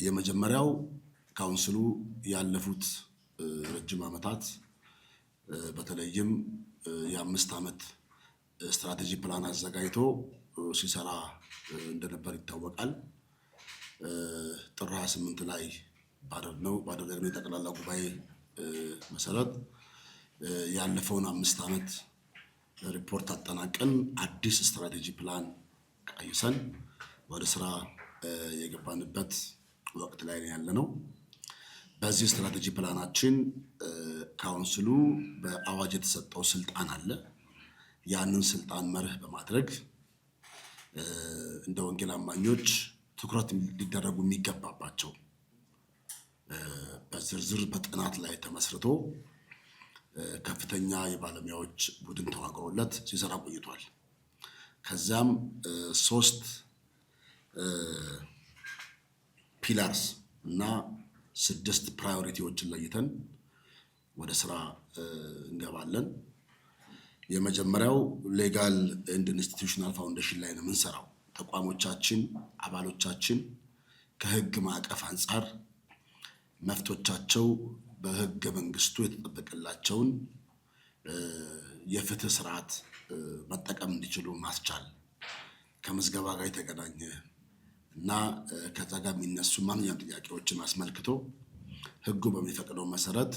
የመጀመሪያው ካውንስሉ ያለፉት ረጅም ዓመታት በተለይም የ5 ዓመት ስትራቴጂ ፕላን አዘጋጅቶ ሲሰራ እንደነበር ይታወቃል። ጥር 28 ላይ ባደረግነው የጠቅላላ ጉባኤ መሰረት ያለፈውን 5 ዓመት ሪፖርት አጠናቀን አዲስ ስትራቴጂ ፕላን ቀይሰን ወደ ስራ የገባንበት ወቅት ላይ ያለነው። በዚህ ስትራቴጂ ፕላናችን ካውንስሉ በአዋጅ የተሰጠው ስልጣን አለ። ያንን ስልጣን መርህ በማድረግ እንደ ወንጌል አማኞች ትኩረት ሊደረጉ የሚገባባቸው በዝርዝር በጥናት ላይ ተመስርቶ ከፍተኛ የባለሙያዎች ቡድን ተዋቅሮለት ሲሰራ ቆይቷል። ከዛም 3 ፒላርስ እና 6 ፕራዮሪቲዎችን ለይተን ወደ ስራ እንገባለን። የመጀመሪያው ሌጋል ኤንድ ኢንስቲትዩሽናል ፋውንዴሽን ላይ ነው የምንሰራው። ተቋሞቻችን፣ አባሎቻችን ከህግ ማዕቀፍ አንጻር መፍቶቻቸው በህገ መንግስቱ የተጠበቀላቸውን የፍትህ ስርዓት መጠቀም እንዲችሉ ማስቻል፣ ከምዝገባ ጋር የተገናኘ እና ከዛ ጋር የሚነሱ ማንኛውም ጥያቄዎችን አስመልክቶ ህጉ በሚፈቅደው መሰረት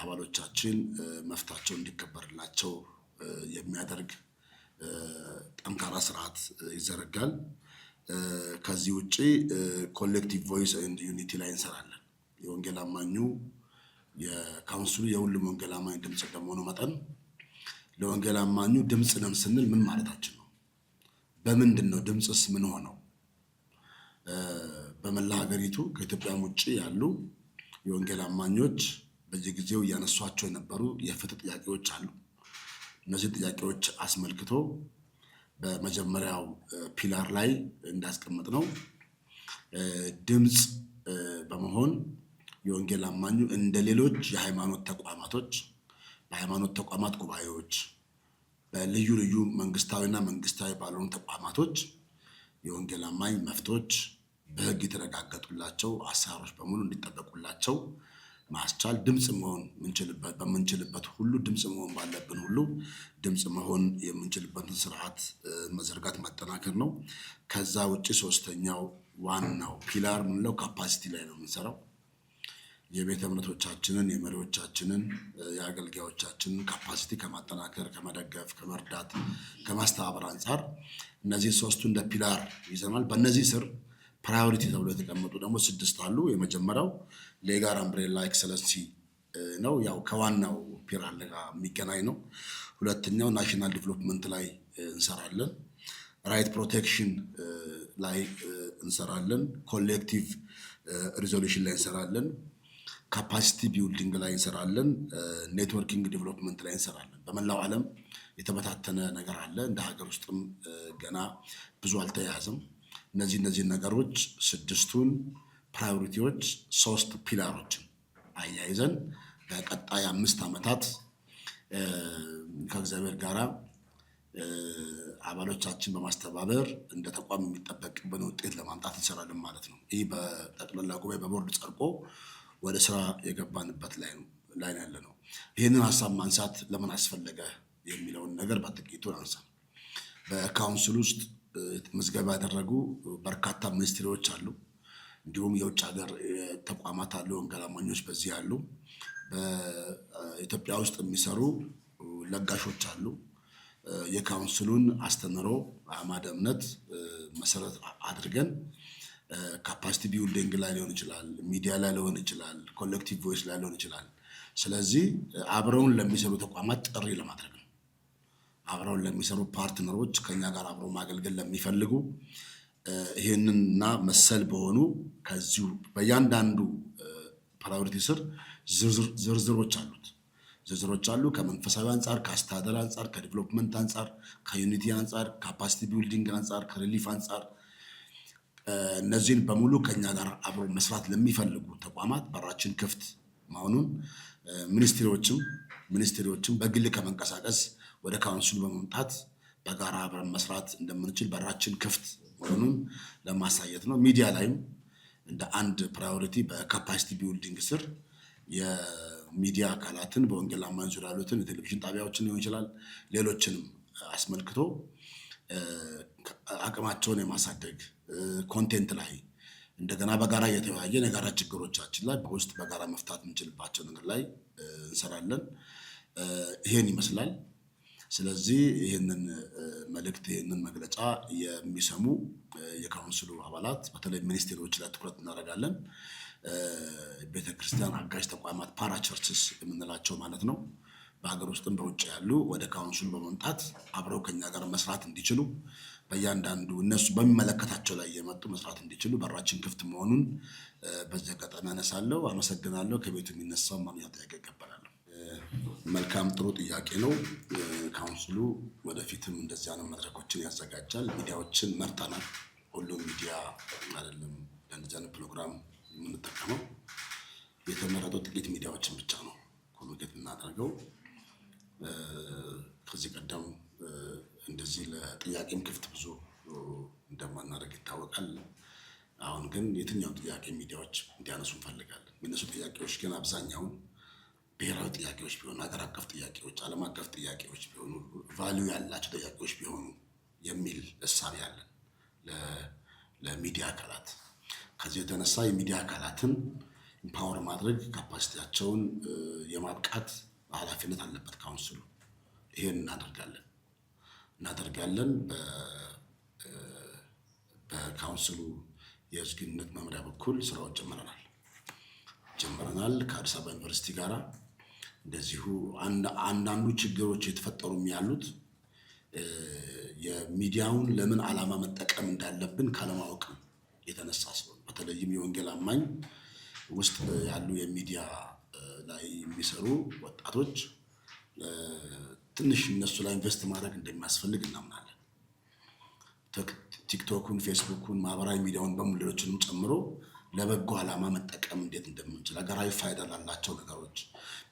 አባሎቻችን መፍታቸው እንዲከበርላቸው የሚያደርግ ጠንካራ ስርዓት ይዘረጋል። ከዚህ ውጪ ኮሌክቲቭ ቮይስ ኤንድ ዩኒቲ ላይ እንሰራለን። የወንጌል አማኙ የካውንስሉ የሁሉም ወንጌል አማኝ ድምፅ እንደመሆኑ መጠን ለወንጌል አማኙ ድምፅ ነን ስንል ምን ማለታችን ነው? በምንድን ነው ድምፅስ ምን ሆነው? በመላ ሀገሪቱ ከኢትዮጵያም ውጭ ያሉ የወንጌል አማኞች በየጊዜው እያነሷቸው የነበሩ የፍትህ ጥያቄዎች አሉ። እነዚህ ጥያቄዎች አስመልክቶ በመጀመሪያው ፒላር ላይ እንዳስቀመጥነው ድምፅ በመሆን የወንጌል አማኙ እንደ ሌሎች የሃይማኖት ተቋማቶች በሃይማኖት ተቋማት ጉባኤዎች፣ በልዩ ልዩ መንግስታዊና መንግስታዊ ባልሆኑ ተቋማቶች የወንጌል አማኝ መፍቶች በህግ የተረጋገጡላቸው አሰራሮች በሙሉ እንዲጠበቁላቸው ማስቻል፣ ድምፅ መሆን በምንችልበት ሁሉ ድምፅ መሆን ባለብን ሁሉ ድምፅ መሆን የምንችልበትን ስርዓት መዘርጋት ማጠናከር ነው። ከዛ ውጭ 3ኛው ዋናው ፒላር ምንለው ካፓሲቲ ላይ ነው የምንሰራው። የቤተ እምነቶቻችንን፣ የመሪዎቻችንን፣ የአገልጋዮቻችንን ካፓሲቲ ከማጠናከር፣ ከመደገፍ፣ ከመርዳት፣ ከማስተባበር አንጻር እነዚህ 3ቱ እንደ ፒላር ይዘናል። በእነዚህ ስር ፕራዮሪቲ ተብሎ የተቀመጡ ደግሞ 6 አሉ። የመጀመሪያው ሌጋል አምብሬላ ኤክሰለንሲ ነው፣ ያው ከዋናው ፒላር ጋር የሚገናኝ ነው። ሁለተኛው ናሽናል ዲቨሎፕመንት ላይ እንሰራለን። ራይት ፕሮቴክሽን ላይ እንሰራለን። ኮሌክቲቭ ሪዞሉሽን ላይ እንሰራለን። ካፓሲቲ ቢልዲንግ ላይ እንሰራለን። ኔትወርኪንግ ዲቨሎፕመንት ላይ እንሰራለን። በመላው ዓለም የተበታተነ ነገር አለ። እንደ ሀገር ውስጥም ገና ብዙ አልተያያዘም። እነዚህ ነገሮች 6ቱን ፕራዮሪቲዎች 3 ፒላሮችን አያይዘን በቀጣይ 5 ዓመታት ከእግዚአብሔር ጋራ አባሎቻችን በማስተባበር እንደ ተቋም የሚጠበቅብን ውጤት ለማምጣት እንሰራለን ማለት ነው። ይህ በጠቅላላ ጉባኤ በቦርድ ጸድቆ ወደ ስራ የገባንበት ላይ ያለ ነው። ይህንን ሀሳብ ማንሳት ለምን አስፈለገ የሚለውን ነገር በጥቂቱ አንሳ። በካውንስል ውስጥ ምዝገባ ያደረጉ በርካታ ሚኒስትሪዎች አሉ። እንዲሁም የውጭ ሀገር ተቋማት አሉ። ወንጌል አማኞች በዚህ አሉ። በኢትዮጵያ ውስጥ የሚሰሩ ለጋሾች አሉ። የካውንስሉን አስተምህሮ አዕማደ እምነት መሰረት አድርገን ካፓሲቲ ቢልዲንግ ላይ ሊሆን ይችላል፣ ሚዲያ ላይ ሊሆን ይችላል፣ ኮሌክቲቭ ቮይስ ላይ ሊሆን ይችላል። ስለዚህ አብረውን ለሚሰሩ ተቋማት ጥሪ ለማድረግ ነው። አብረውን ለሚሰሩ ፓርትነሮች ከኛ ጋር አብረው ማገልገል ለሚፈልጉ ይህንንና መሰል በሆኑ ከዚሁ በእያንዳንዱ ፕራዮሪቲ ስር ዝርዝሮች አሉ። ከመንፈሳዊ አንጻር፣ ከአስተዳደር አንጻር፣ ከዲቨሎፕመንት አንጻር፣ ከዩኒቲ አንጻር፣ ካፓሲቲ ቢልዲንግ አንጻር፣ ከሪሊፍ አንጻር እነዚህን በሙሉ ከኛ ጋር አብሮ መስራት ለሚፈልጉ ተቋማት በራችን ክፍት መሆኑን ሚኒስትሪዎችም በግል ከመንቀሳቀስ ወደ ካውንስሉ በመምጣት በጋራ አብረን መስራት እንደምንችል በራችን ክፍት መሆኑን ለማሳየት ነው። ሚዲያ ላይም እንደ አንድ ፕራዮሪቲ በካፓሲቲ ቢልዲንግ ስር የሚዲያ አካላትን በወንጌል አማኝ ዙሪያ ያሉትን የቴሌቪዥን ጣቢያዎችን ሊሆን ይችላል፣ ሌሎችንም አስመልክቶ አቅማቸውን የማሳደግ ኮንቴንት ላይ እንደገና በጋራ እየተወያየን የጋራ ችግሮቻችን ላይ በውስጥ በጋራ መፍታት የምንችልባቸው ነገር ላይ እንሰራለን። ይሄን ይመስላል። ስለዚህ ይህንን መልእክት ይህንን መግለጫ የሚሰሙ የካውንስሉ አባላት በተለይ ሚኒስቴሮች ላይ ትኩረት እናደርጋለን። ቤተክርስቲያን አጋዥ ተቋማት ፓራቸርችስ የምንላቸው ማለት ነው። በሀገር ውስጥም በውጭ ያሉ ወደ ካውንስሉ በመምጣት አብረው ከኛ ጋር መስራት እንዲችሉ በእያንዳንዱ እነሱ በሚመለከታቸው ላይ የመጡ መስራት እንዲችሉ በራችን ክፍት መሆኑን በዚህ አጋጣሚ አነሳለሁ። አመሰግናለሁ። ከቤቱ የሚነሳው ማንኛውም ጥያቄ እቀበላለሁ። መልካም ጥሩ ጥያቄ ነው። ካውንስሉ ወደፊትም እንደዚህ አይነት መድረኮችን ያዘጋጃል። ሚዲያዎችን መርጠናል። ሁሉም ሚዲያ አይደለም ለእንደዚህ አይነት ፕሮግራም የምንጠቀመው፣ የተመረጡ ጥቂት ሚዲያዎችን ብቻ ነው ኮሚኒኬት የምናደርገው። ከዚህ ቀደም እንደዚህ ለጥያቄም ክፍት ብዙ እንደማናደርግ ይታወቃል። አሁን ግን የትኛውን ጥያቄ ሚዲያዎች እንዲያነሱ እንፈልጋለን። የሚነሱ ጥያቄዎች ግን አብዛኛውን ብሔራዊ ጥያቄዎች ቢሆኑ፣ ሀገር አቀፍ ጥያቄዎች፣ ዓለም አቀፍ ጥያቄዎች ቢሆኑ፣ ቫሊዩ ያላቸው ጥያቄዎች ቢሆኑ የሚል እሳቤ አለን ለሚዲያ አካላት። ከዚህ የተነሳ የሚዲያ አካላትን ኢምፓወር ማድረግ ካፓሲቲያቸውን የማብቃት ኃላፊነት አለበት ካውንስሉ። ይሄን እናደርጋለን። በካውንስሉ የህዝብ ግንኙነት መምሪያ በኩል ስራዎች ጀምረናል ከአዲስ አበባ ዩኒቨርሲቲ ጋር። እንደዚሁ አንዳንዱ ችግሮች የተፈጠሩም ያሉት የሚዲያውን ለምን ዓላማ መጠቀም እንዳለብን ካለማወቅ የተነሳ ስለሆነ በተለይም የወንጌል አማኝ ውስጥ ያሉ የሚዲያ ላይ የሚሰሩ ወጣቶች ትንሽ እነሱ ላይ ኢንቨስት ማድረግ እንደሚያስፈልግ እናምናለን። ቲክቶኩን፣ ፌስቡኩን፣ ማህበራዊ ሚዲያውን በሙሉ ሌሎችንም ጨምሮ ለበጎ ዓላማ መጠቀም እንዴት እንደምንችል ሀገራዊ ፋይዳ ላላቸው ነገሮች፣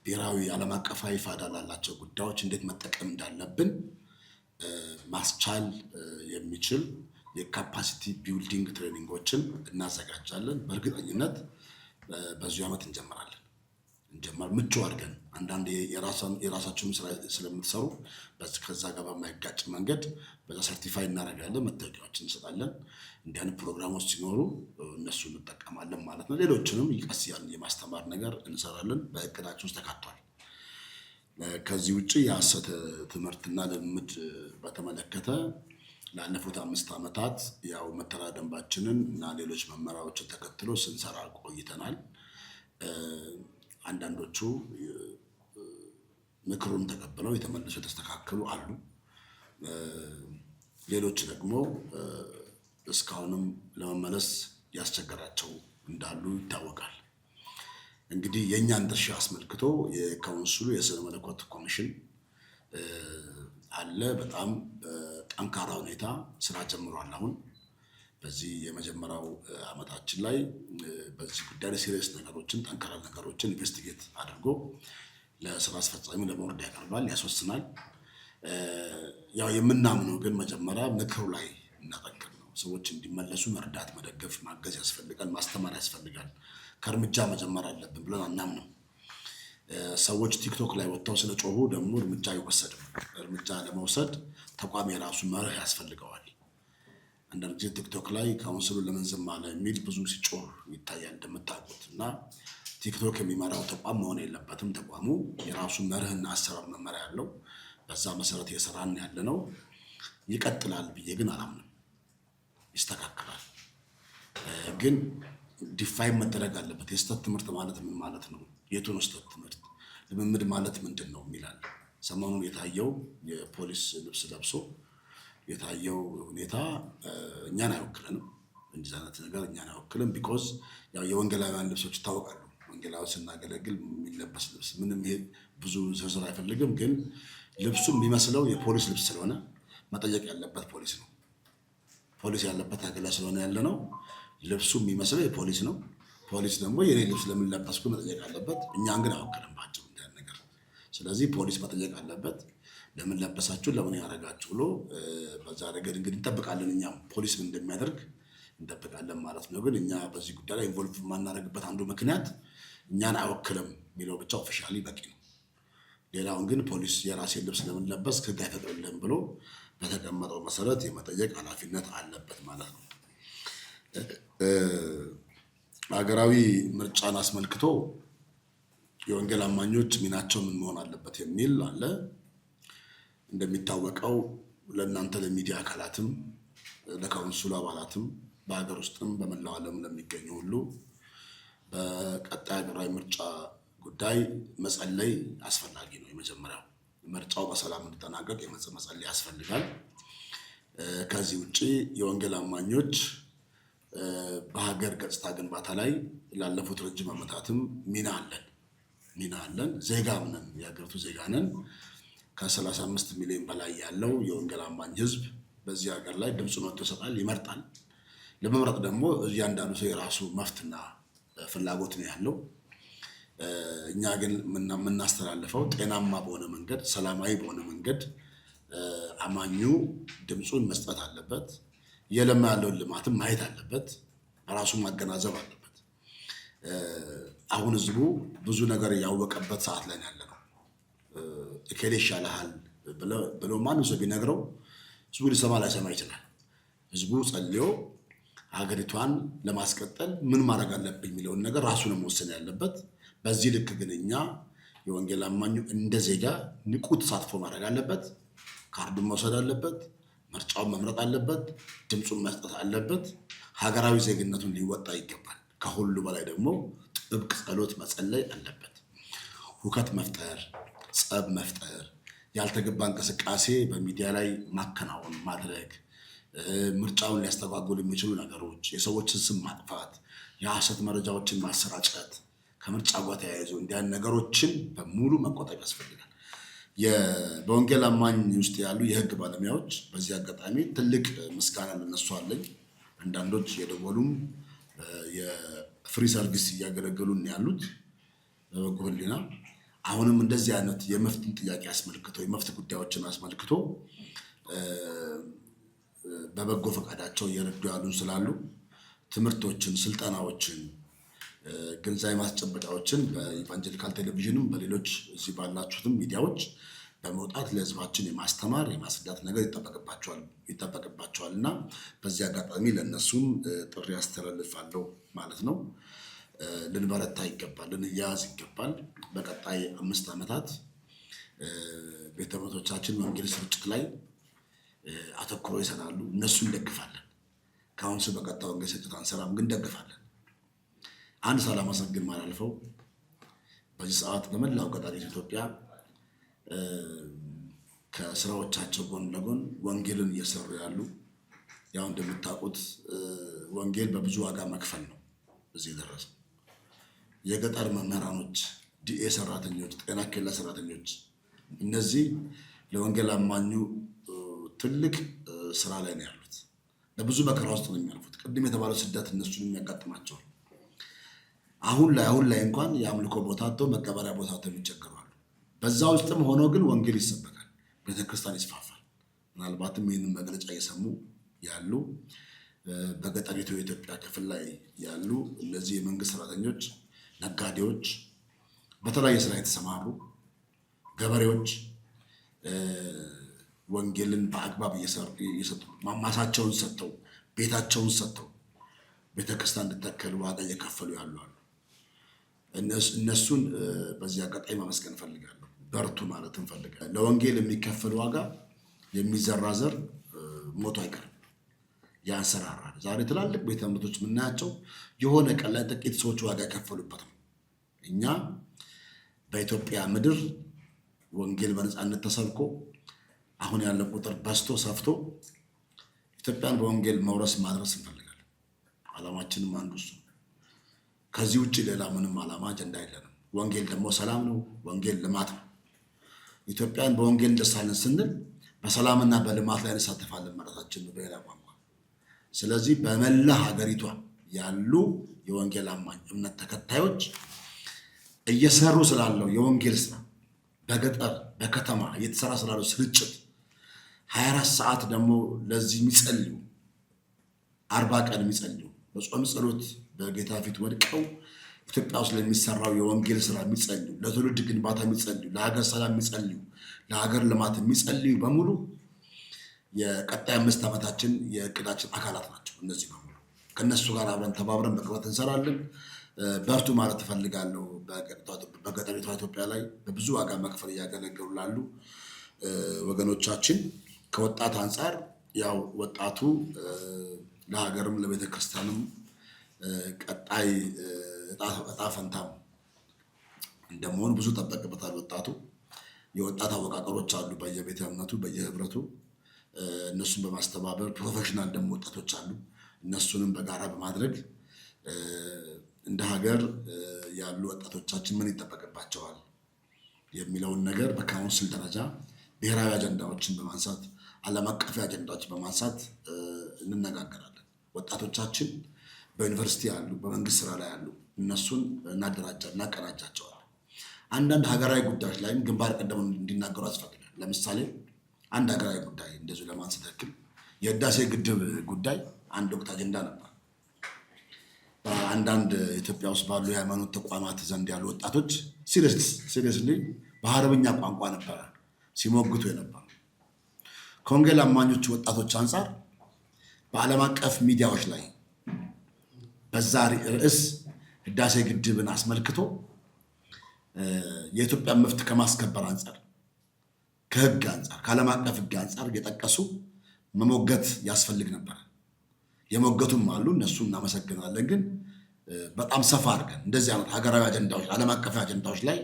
ብሔራዊ ዓለም አቀፋዊ ፋይዳ ላላቸው ጉዳዮች እንዴት መጠቀም እንዳለብን ማስቻል የሚችል የካፓሲቲ ቢልዲንግ ትሬኒንጎችን እናዘጋጃለን። በእርግጠኝነት በዚሁ ዓመት እንጀምራለን። ምቹ አድርገን አንዳንድ የራሳችሁን ስራ ስለምትሰሩ ከዛ ጋር በማይጋጭ መንገድ በዛ ሰርቲፋይ እናደርጋለን፣ መታወቂያዎችን እንሰጣለን። እንዲህ አይነት ፕሮግራሞች ሲኖሩ እነሱ እንጠቀማለን ማለት ነው። ሌሎችንም ቀስ ያልን የማስተማር ነገር እንሰራለን። በእቅዳችን ውስጥ ተካቷል። ከዚህ ውጭ የሐሰት ትምህርትና ልምምድ በተመለከተ ላለፉት 5 ዓመታት ያው መተዳደሪያ ደንባችንን እና ሌሎች መመሪያዎችን ተከትሎ ስንሰራ ቆይተናል። አንዳንዶቹ ምክሩን ተቀብለው የተመለሱ የተስተካከሉ አሉ። ሌሎች ደግሞ እስካሁንም ለመመለስ ያስቸገራቸው እንዳሉ ይታወቃል። እንግዲህ የእኛን ድርሻ አስመልክቶ የካውንስሉ የስነ መለኮት ኮሚሽን አለ። በጣም ጠንካራ ሁኔታ ስራ ጀምሯል። አሁን በዚህ የመጀመሪያው ዓመታችን ላይ በዚህ ጉዳይ ሲሪየስ ነገሮችን፣ ጠንካራ ነገሮችን ኢንቨስቲጌት አድርጎ ለስራ አስፈጻሚው ለቦርድ ያቀርባል፣ ያስወስናል። ያው የምናምነው ግን መጀመሪያ ምክሩ ላይ እናጠንክር ነው። ሰዎች እንዲመለሱ መርዳት፣ መደገፍ፣ ማገዝ ያስፈልጋል፣ ማስተማር ያስፈልጋል። ከእርምጃ መጀመር አለብን ብለን አናምንም። ሰዎች ቲክቶክ ላይ ወጥተው ስለ ጮሁ ደግሞ እርምጃ አይወሰድም። እርምጃ ለመውሰድ ተቋም የራሱ መርህ ያስፈልገዋል። አንዳንድ ጊዜ ቲክቶክ ላይ ካውንስሉ ለምን ዝም አለ የሚል ብዙ ሲጮህ ይታያል እንደምታውቁት። እና ቲክቶክ የሚመራው ተቋም መሆን የለበትም። ተቋሙ የራሱ መርህና አሰራር መመሪያ ያለው፣ በዛ መሰረት የሰራን ያለ ነው። ይቀጥላል ብዬ ግን አላምንም። ይስተካከላል፣ ግን ዲፋይን መደረግ አለበት። የስህተት ትምህርት ማለት ምን ማለት ነው? የቱ ነው ስህተት ትምህርት? ልምምድ ማለት ምንድን ነው የሚላል። ሰሞኑን የታየው የፖሊስ ልብስ ለብሶ የታየው ሁኔታ እኛን አይወክልንም። እንደዚህ አይነት ነገር እኛን አይወክልም። ቢኮዝ ያው የወንጌላውያን ልብሶች ይታወቃሉ። ወንጌላዊ ስናገለግል የሚለበስ ልብስ ምንም ይሄ ብዙ ዝርዝር አይፈልግም። ግን ልብሱ የሚመስለው የፖሊስ ልብስ ስለሆነ መጠየቅ ያለበት ፖሊስ ነው። ፖሊስ ያለበት አገላ ስለሆነ ያለ ነው። ልብሱ የሚመስለው የፖሊስ ነው። ፖሊስ ደግሞ የኔ ልብስ ለምን ለበስኩ መጠየቅ አለበት። እኛን ግን አይወክልም ባጭሩ እንዲያን ነገር። ስለዚህ ፖሊስ መጠየቅ አለበት። ለምን ለበሳችሁ፣ ለምን ያደረጋችሁ ብሎ በዛ ረገድ እንግዲህ እንጠብቃለን። እኛም ፖሊስ ምን እንደሚያደርግ እንደብቃለን ማለት ነው። ግን እኛ በዚህ ጉዳይ ላይ ኢንቮልቭ የማናደርግበት አንዱ ምክንያት እኛን አይወክልም የሚለው ብቻ ኦፊሻሊ በቂ ነው። ሌላውን ግን ፖሊስ የራሴን ልብስ ለምንለበስ ህግ አይፈቅድልህም ብሎ በተቀመጠው መሰረት የመጠየቅ ኃላፊነት አለበት ማለት ነው። ሀገራዊ ምርጫን አስመልክቶ የወንጌል አማኞች ሚናቸው ምን መሆን አለበት የሚል አለ። እንደሚታወቀው ለእናንተ ለሚዲያ አካላትም ለካውንስሉ አባላትም በሀገር ውስጥም በመላው ዓለም ለሚገኙ ሁሉ በቀጣይ ሀገራዊ ምርጫ ጉዳይ መጸለይ አስፈላጊ ነው። የመጀመሪያው ምርጫው በሰላም እንዲጠናቀቅ መጸለይ ያስፈልጋል። ከዚህ ውጭ የወንጌል አማኞች በሀገር ገጽታ ግንባታ ላይ ላለፉት ረጅም ዓመታትም ሚና አለን። ዜጋም ነን፣ የሀገሪቱ ዜጋ ነን። ከ35 ሚሊዮን በላይ ያለው የወንጌል አማኝ ህዝብ በዚህ ሀገር ላይ ድምፁን ወጥቶ ይሰጣል፣ ይመርጣል። ለመምረጥ ደግሞ እያንዳንዱ ሰው የራሱ መፍትና ፍላጎት ነው ያለው። እኛ ግን የምናስተላልፈው ጤናማ በሆነ መንገድ፣ ሰላማዊ በሆነ መንገድ አማኙ ድምፁን መስጠት አለበት። እየለማ ያለውን ልማትም ማየት አለበት፣ ራሱ ማገናዘብ አለበት። አሁን ህዝቡ ብዙ ነገር ያወቀበት ሰዓት ላይ ያለ ነው። እከሌ ይሻልሃል ብሎ ማንም ሰው ቢነግረው ህዝቡ ሊሰማ ላይሰማ ይችላል። ህዝቡ ጸልዮ ሀገሪቷን ለማስቀጠል ምን ማድረግ አለብኝ የሚለውን ነገር ራሱ ነው መወሰን ያለበት። በዚህ ልክ ግን እኛ የወንጌል አማኙ እንደ ዜጋ ንቁ ተሳትፎ ማድረግ አለበት። ካርዱን መውሰድ አለበት። ምርጫውን መምረጥ አለበት። ድምፁን መስጠት አለበት። ሀገራዊ ዜግነቱን ሊወጣ ይገባል። ከሁሉ በላይ ደግሞ ጥብቅ ጸሎት መጸለይ አለበት። ሁከት መፍጠር፣ ጸብ መፍጠር፣ ያልተገባ እንቅስቃሴ በሚዲያ ላይ ማከናወን ማድረግ፣ ምርጫውን ሊያስተጓጉሉ የሚችሉ ነገሮች፣ የሰዎችን ስም ማጥፋት፣ የሐሰት መረጃዎችን ማሰራጨት፣ ከምርጫ ጋር ተያይዞ እንዲያን ነገሮችን በሙሉ መቆጠብ ያስፈልጋል። በወንጌል አማኝ ውስጥ ያሉ የህግ ባለሙያዎች በዚህ አጋጣሚ ትልቅ ምስጋና ለነሱ አለኝ። አንዳንዶች የደወሉም የፍሪ ሰርቪስ እያገለገሉን ያሉት በበጎ ህሊና አሁንም እንደዚህ አይነት የመፍትሄ ጥያቄ አስመልክቶ የመፍትሄ ጉዳዮችን አስመልክቶ በበጎ ፈቃዳቸው እየረዱ ያሉን ስላሉ ትምህርቶችን፣ ስልጠናዎችን፣ ግንዛቤ ማስጨበጫዎችን በኢቫንጀሊካል ቴሌቪዥንም በሌሎች እዚህ ባላችሁትም ሚዲያዎች በመውጣት ለህዝባችን የማስተማር የማስረዳት ነገር ይጠበቅባቸዋል እና በዚህ አጋጣሚ ለእነሱም ጥሪ ያስተላልፋለሁ ማለት ነው። ልንበረታ ይገባል፣ ልንያዝ ይገባል። በቀጣይ 5 ዓመታት ቤተ እምነቶቻችን ወንጌል ስርጭት ላይ አተኩሮ ይሰራሉ። እነሱ እንደግፋለን። ካውንስል በቀጣይ ወንጌል ስርጭት አንሰራም፣ ግን እንደግፋለን። አንድ ሳላመሰግን ማላልፈው በዚህ ሰዓት በመላው ገጠር ኢትዮጵያ ከስራዎቻቸው ጎን ለጎን ወንጌልን እየሰሩ ያሉ ያው እንደምታውቁት ወንጌል በብዙ ዋጋ መክፈል ነው እዚህ ደረሰ። የገጠር መምህራኖች፣ ዲኤ ሰራተኞች፣ ጤና ኬላ ሰራተኞች እነዚህ ለወንጌል አማኙ ትልቅ ስራ ላይ ነው ያሉት። ለብዙ መከራ ውስጥ ነው የሚያልፉት። ቅድም የተባለው ስደት እነሱን የሚያጋጥማቸዋል። አሁን ላይ እንኳን የአምልኮ ቦታ አጥተው መቀበሪያ ቦታ አጥተው የሚቸገሩ አሉ። በዛ ውስጥም ሆኖ ግን ወንጌል ይሰበካል፣ ቤተክርስቲያን ይስፋፋል። ምናልባትም ይህንን መግለጫ እየሰሙ ያሉ በገጠሪቱ የኢትዮጵያ ክፍል ላይ ያሉ እነዚህ የመንግስት ሰራተኞች፣ ነጋዴዎች፣ በተለያየ ስራ የተሰማሩ ገበሬዎች ወንጌልን በአግባብ እየሰጡ ማሳቸውን ሰጥተው ቤታቸውን ሰጥተው ቤተክርስቲያን እንድትተከል ዋጋ እየከፈሉ ያሉ አሉ። እነሱን በዚህ አጋጣሚ ማመስገን እፈልጋለሁ። በርቱ ማለት እንፈልጋለን። ለወንጌል የሚከፈል ዋጋ የሚዘራ ዘር ሞቶ አይቀርም፣ ያንሰራራል። ዛሬ ትላልቅ ቤተ እምነቶች የምናያቸው የሆነ ቀን ላይ ጥቂት ሰዎች ዋጋ የከፈሉበት ነው። እኛ በኢትዮጵያ ምድር ወንጌል በነፃነት ተሰብኮ አሁን ያለ ቁጥር በዝቶ ሰፍቶ ኢትዮጵያን በወንጌል መውረስ ማድረስ እንፈልጋለን። ዓላማችንም አንዱ እሱ። ከዚህ ውጭ ሌላ ምንም ዓላማ አጀንዳ የለንም። ወንጌል ደግሞ ሰላም ነው። ወንጌል ልማት ነው። ኢትዮጵያን በወንጌል እንደሳለን ስንል በሰላምና በልማት ላይ እንሳተፋለን ማለታችን ነው በሌላ ቋንቋ። ስለዚህ በመላ ሀገሪቷ ያሉ የወንጌል አማኝ እምነት ተከታዮች እየሰሩ ስላለው የወንጌል ስራ በገጠር በከተማ እየተሰራ ስላለው ስርጭት 24 ሰዓት ደግሞ ለዚህ የሚጸልዩ 40 ቀን የሚጸልዩ በጾም ጸሎት በጌታ ፊት ወድቀው ኢትዮጵያ ውስጥ ለሚሰራው የወንጌል ስራ የሚጸልዩ፣ ለትውልድ ግንባታ የሚጸልዩ፣ ለሀገር ሰላም የሚጸልዩ፣ ለሀገር ልማት የሚጸልዩ በሙሉ የቀጣይ 5 ዓመታችን የእቅዳችን አካላት ናቸው። እነዚህ በሙሉ ከነሱ ጋር አብረን ተባብረን በቅርበት እንሰራለን። በርቱ ማለት እፈልጋለሁ። በገጠሪቷ ኢትዮጵያ ላይ በብዙ ዋጋ መክፈል እያገለገሉ ላሉ ወገኖቻችን ከወጣት አንጻር ያው ወጣቱ ለሀገርም ለቤተክርስቲያንም ቀጣይ እጣ ፈንታም እንደመሆን ብዙ ጠበቅበታል። ወጣቱ የወጣት አወቃቀሮች አሉ በየቤተ እምነቱ በየህብረቱ፣ እነሱን በማስተባበር ፕሮፌሽናል ደግሞ ወጣቶች አሉ። እነሱንም በጋራ በማድረግ እንደ ሀገር ያሉ ወጣቶቻችን ምን ይጠበቅባቸዋል የሚለውን ነገር በካውንስል ደረጃ ብሔራዊ አጀንዳዎችን በማንሳት ዓለም አቀፍ አጀንዳዎችን በማንሳት እንነጋገራለን። ወጣቶቻችን በዩኒቨርሲቲ ያሉ፣ በመንግስት ስራ ላይ ያሉ እነሱን እናቀናጃቸዋለን። አንዳንድ ሀገራዊ ጉዳዮች ላይም ግንባር ቀደም እንዲናገሩ ያስፈልጋል። ለምሳሌ አንድ ሀገራዊ ጉዳይ እንደዚሁ ለማንሳት ያክል የህዳሴ ግድብ ጉዳይ አንድ ወቅት አጀንዳ ነበር። በአንዳንድ ኢትዮጵያ ውስጥ ባሉ የሃይማኖት ተቋማት ዘንድ ያሉ ወጣቶች ሲሪየስሊ በአረብኛ ቋንቋ ነበረ ሲሞግቱ የነበሩ። ከወንጌል አማኞች ወጣቶች አንጻር በዓለም አቀፍ ሚዲያዎች ላይ በዛ ርዕስ ህዳሴ ግድብን አስመልክቶ የኢትዮጵያ መብት ከማስከበር አንጻር፣ ከህግ አንጻር፣ ከዓለም አቀፍ ህግ አንጻር እየጠቀሱ መሞገት ያስፈልግ ነበር። የሞገቱም አሉ፣ እነሱ እናመሰግናለን። ግን በጣም ሰፋ አድርገን እንደዚህ አይነት ሀገራዊ አጀንዳዎች፣ ዓለም አቀፍ አጀንዳዎች ላይ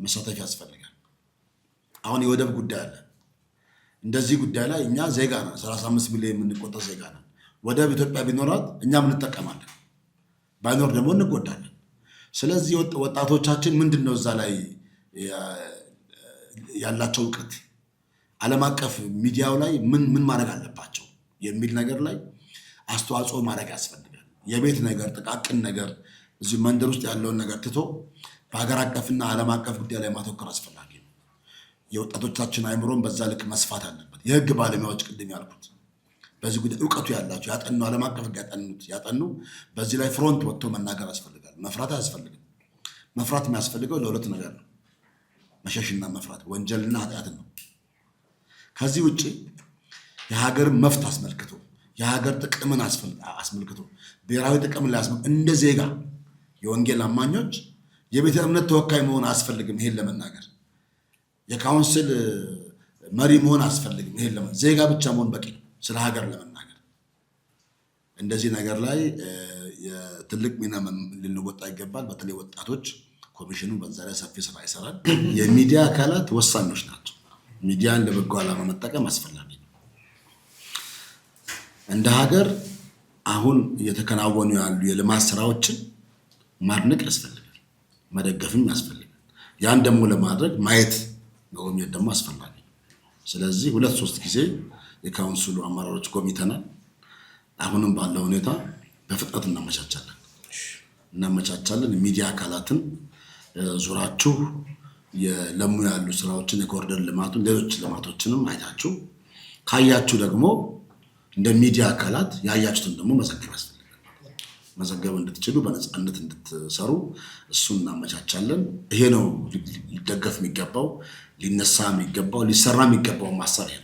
መሳተፍ ያስፈልጋል። አሁን የወደብ ጉዳይ አለ። እንደዚህ ጉዳይ ላይ እኛ ዜጋ ነን፣ 35 ሚሊዮን የምንቆጠር ዜጋ ነን። ወደብ ኢትዮጵያ ቢኖራት እኛም እንጠቀማለን፣ ባይኖር ደግሞ እንጎዳለን። ስለዚህ ወጣቶቻችን ምንድን ነው እዛ ላይ ያላቸው እውቀት፣ ዓለም አቀፍ ሚዲያው ላይ ምን ማድረግ አለባቸው የሚል ነገር ላይ አስተዋጽኦ ማድረግ ያስፈልጋል። የቤት ነገር፣ ጥቃቅን ነገር፣ እዚህ መንደር ውስጥ ያለውን ነገር ትቶ በሀገር አቀፍና ዓለም አቀፍ ጉዳይ ላይ ማተኮር አስፈላጊ ነው። የወጣቶቻችን አይምሮን በዛ ልክ መስፋት አለበት። የህግ ባለሙያዎች ቅድም ያልኩት በዚህ ጉዳይ እውቀቱ ያላቸው ያጠኑ፣ ዓለም አቀፍ ህግ ያጠኑ በዚህ ላይ ፍሮንት ወጥቶ መናገር ያስፈልጋል። መፍራት አያስፈልግም። መፍራት የሚያስፈልገው ለሁለት ነገር ነው፣ መሸሽና መፍራት፣ ወንጀልና ኃጢአትን ነው። ከዚህ ውጭ የሀገር መፍት አስመልክቶ የሀገር ጥቅምን አስመልክቶ ብሔራዊ ጥቅምን ላይ እንደ ዜጋ የወንጌል አማኞች የቤተ እምነት ተወካይ መሆን አያስፈልግም። ይሄን ለመናገር የካውንስል መሪ መሆን አያስፈልግም። ይሄን ዜጋ ብቻ መሆን በቂ ነው ስለ ሀገር ለመናገር። እንደዚህ ነገር ላይ ትልቅ ሚና ልንወጣ ይገባል። በተለይ ወጣቶች ኮሚሽኑ በዛ ላይ ሰፊ ስራ ይሰራል። የሚዲያ አካላት ወሳኞች ናቸው። ሚዲያን ለበጎ ዓላማ መጠቀም አስፈላጊ ነው። እንደ ሀገር አሁን እየተከናወኑ ያሉ የልማት ስራዎችን ማድነቅ ያስፈልጋል፣ መደገፍም ያስፈልጋል። ያን ደግሞ ለማድረግ ማየት መጎብኘት ደግሞ አስፈላጊ ነው። ስለዚህ 2-3 ጊዜ የካውንስሉ አመራሮች ጎብኝተናል። አሁንም ባለው ሁኔታ በፍጥነት እናመቻቻለን። ሚዲያ አካላትን ዙራችሁ የለሙ ያሉ ስራዎችን፣ የኮሪደር ልማቱን፣ ሌሎች ልማቶችንም አይታችሁ ካያችሁ ደግሞ እንደ ሚዲያ አካላት ያያችሁትን ደግሞ መዘገብ ያስፈልጋል። መዘገብ እንድትችሉ በነፃነት እንድትሰሩ እሱን እናመቻቻለን። ይሄ ነው ሊደገፍ የሚገባው፣ ሊነሳ የሚገባው፣ ሊሰራ የሚገባው ማሰብ ነው።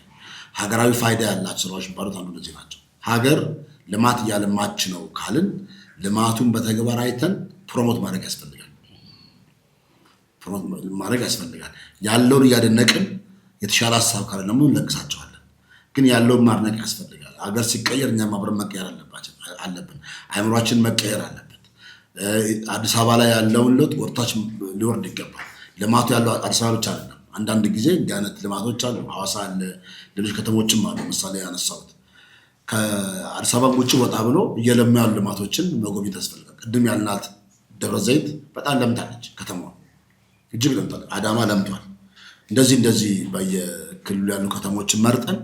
ሀገራዊ ፋይዳ ያላቸው ስራዎች ባሉት አንዱ እነዚህ ናቸው። ሀገር ልማት እያለማች ነው ካልን ልማቱን በተግባር አይተን ፕሮሞት ማድረግ ያስፈልጋል። ያለውን እያደነቅን የተሻለ ሀሳብ ካለ ደግሞ እንለግሳቸዋለን። ግን ያለውን ማድነቅ ያስፈልጋል። ሀገር ሲቀየር እኛም አብረን መቀየር አለብን። አእምሯችን መቀየር አለበት። አዲስ አበባ ላይ ያለውን ለውጥ ወርታች ሊወርድ ይገባል። ልማቱ ያለው አዲስ አበባ ብቻ አይደለም። አንዳንድ ጊዜ እንዲህ አይነት ልማቶች አሉ። ሐዋሳ አለ፣ ሌሎች ከተሞችም አሉ። ምሳሌ ያነሳሁት ከአዲስ አበባ ውጭ ወጣ ብሎ እየለሙ ያሉ ልማቶችን መጎብኘት ያስፈልጋል። ቅድም ያልናት ደብረ ዘይት በጣም ለምታለች፣ ከተማዋ እጅግ ለምታለች። አዳማ ለምቷል። እንደዚህ በየክልሉ ያሉ ከተሞችን መርጠን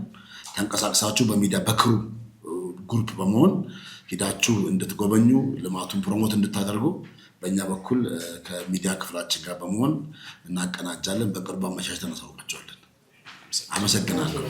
ተንቀሳቅሳችሁ በሚዲያ በክሩ ግሩፕ በመሆን ሂዳችሁ እንድትጎበኙ ልማቱን ፕሮሞት እንድታደርጉ በእኛ በኩል ከሚዲያ ክፍላችን ጋር በመሆን እናቀናጃለን። በቅርቡ አመቻችተን እናሳውቃቸዋለን። አመሰግናለሁ።